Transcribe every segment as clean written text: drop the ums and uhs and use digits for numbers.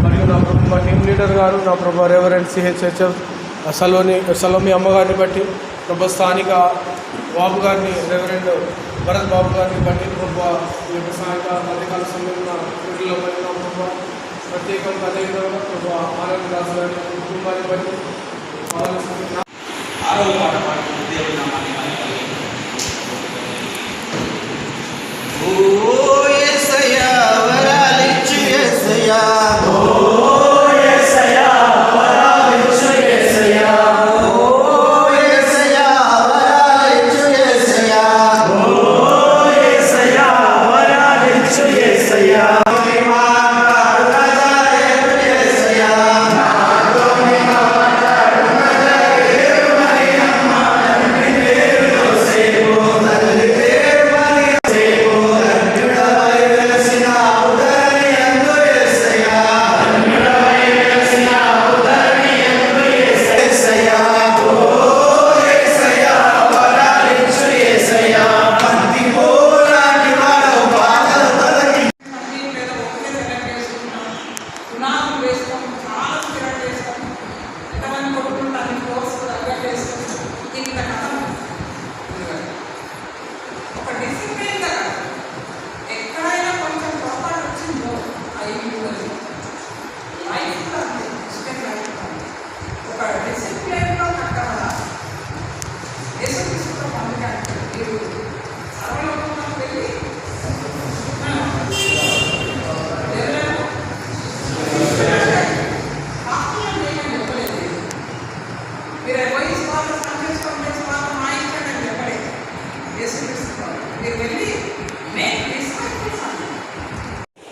మరియు నా ప్రభుత్వ టీమ్ లీడర్ గారు, నా ప్రభు రెవరెండ్ సిహెచ్హెచ్ఎఫ్ సలోమి అమ్మగారిని బట్టి, ప్రభు స్థానిక బాబు గారిని, రెవరెండ్ భరత్ బాబు గారిని బట్టి, ప్రభు ఈ యొక్క సాయంక మధ్యకాల సమయంలో వీటిలో పడిన ప్రభు ప్రత్యేకంగా అదేవిధంగా ప్రభు ఆనంద దాసు గారి కుటుంబాన్ని బట్టి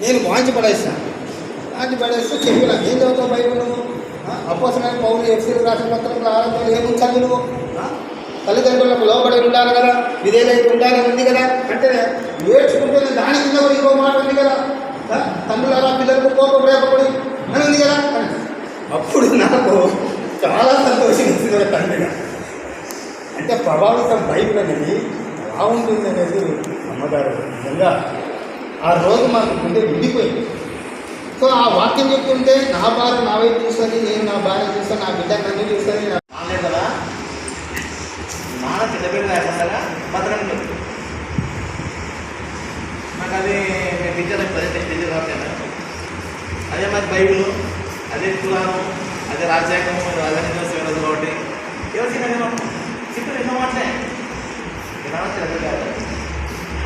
నేను వాంచి పడేస్తాను. చెప్పిన ఏం చదువుతావు బైబిల్? అపోసమైన పౌరులు ఎఫ్సీలు రాసిన పత్రంలో ఆరంభంలో ఏమి చదువు నువ్వు? తల్లిదండ్రులకు లోబడి ఉండాలి కదా, విధేయులై ఉండాలని ఉంది కదా. అంటే ఏడ్చుకుంటున్న దాని కింద కూడా ఇంకో మాట ఉంది కదా, తండ్రుల పిల్లలకు కోపం రేపబడి అని ఉంది కదా. అప్పుడు నాకు చాలా సంతోషించింది కదా తండ్రిగా. అంటే ప్రభావితం బైబిల్ అనేది ఎలా ఉంటుంది అనేది అమ్మగారు నిజంగా ఆ రోజు మాకు ముందే ఉండిపోయింది. సో ఆ వాక్యం చెప్తుంటే నా భార్య నా వైపు చూస్తుంది, నేను నా భార్య చూస్తాను, నా బిడ్డ నన్ను చూస్తుంది. నాలేదు కదా, నాన్న చిన్న బిడ్డ లేకుండా బతకండి. నాకు అది నేను టీచర్ టీచర్ రాశాను. అదే మాకు బైబిల్, అదే పురాణం, అదే రాజ్యాంగం, రాజధాని చూసి కాబట్టి ఎవరు చిన్న చిన్న విన్నామంటే వినాలని చిన్న కాదు.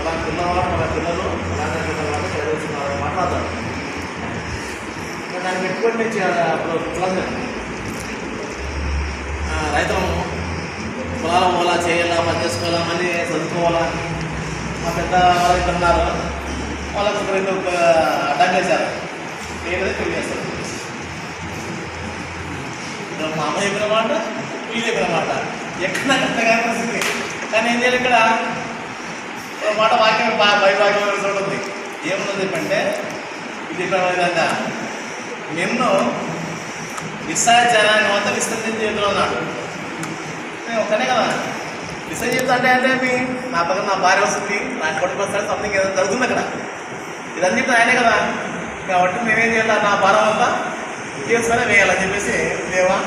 అలా పిల్లవాడు మన పిల్లలు అలాగే పిల్లవాడు చదువుతున్నారు మాట్లాడతారు. దాన్ని పెట్టుకొని నేను అప్పుడు క్లాస్ రైతులను పొలాల పోలా చేయాలా, పని చేసుకోవాలా, మళ్ళీ చదువుకోవాలా. మా పెద్ద వాళ్ళు ఉన్నారు, వాళ్ళకు రెండు అడ్డం చేశారు. ఏదైతే పెళ్లి చేస్తారు. మా అమ్మ చెప్పిన మాట, వీళ్ళు చెప్పిన మాట ఎక్కడ కరెక్ట్గా వస్తుంది. కానీ ఏం చేయాలి, ఇక్కడ మాట వాక్యం వాక్యం ఉంటుంది. ఏముందని చెప్పంటే ఇది ఇక్కడ విధంగా నిన్ను ఇస్రాయేలు జనాన్ని మొత్తం విస్తరించి చేతిలో ఉన్నాడు. నేను ఒక్కనే కదా విస్తరించి చెప్తా అంటే నా పక్కన నా భార్య వస్తుంది, నా కొడుకు వస్తాడు, సంథింగ్ ఏదో జరుగుతుంది అక్కడ. ఇదని చెప్తే ఆయనే కదా. కాబట్టి నేనేం చేయాలి, నా భారం అంతా చేసుకొని వేయాలని చెప్పేసి దేవా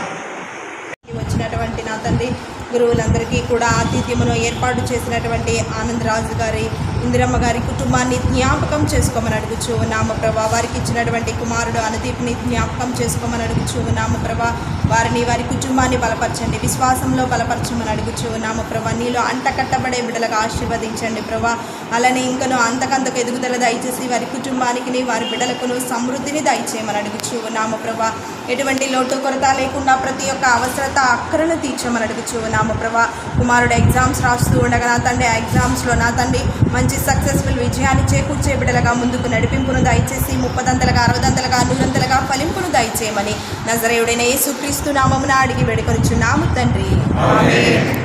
వచ్చినటువంటి నా తండ్రి గురువులందరికీ కూడా ఆతిథ్యమును ఏర్పాటు చేసినటువంటి ఆనందరాజు గారి, ఇందిరమ్మ గారి కుటుంబాన్ని జ్ఞాపకం చేసుకోమని అడుగుచూ ఉన్నాము ప్రభా. వారికి ఇచ్చినటువంటి కుమారుడు అనుదీప్ని జ్ఞాపకం చేసుకోమని అడుగుచూ ఉన్నాము ప్రభా. వారిని, వారి కుటుంబాన్ని బలపరచండి, విశ్వాసంలో బలపరచమని అడుగుచూ ఉన్నాము ప్రభా. నీలో అంటకట్టబడే బిడ్డలకు ఆశీర్వదించండి ప్రభా. అలానే ఇంకను అంతకంతకు ఎదుగుదల దయచేసి వారి కుటుంబానికి, వారి బిడ్డలకును సమృద్ధిని దయచేయమని అడుగుచూ ఉన్నాము ప్రభా. ఎటువంటి లోటు కొరత లేకుండా ప్రతి ఒక్క అవసరత అక్కరను తీర్చమని అడుగుచూ ఉన్నాము ప్రభా. కుమారుడు ఎగ్జామ్స్ రాస్తూ ఉండగా నా తండ్రి, ఆ ఎగ్జామ్స్లో నా తండ్రి మంచి సక్సెస్ఫుల్ విజయాన్ని చేకూర్చే బిడ్డలుగా ముందుకు నడిపింపును దయచేసి 30 60 100 ఫలింపును దయచేయమని నజరేయుడైన యేసుక్రీస్తు నామమున అడిగి వేడుకొనుచున్నాము తండ్రి. ఆమేన్.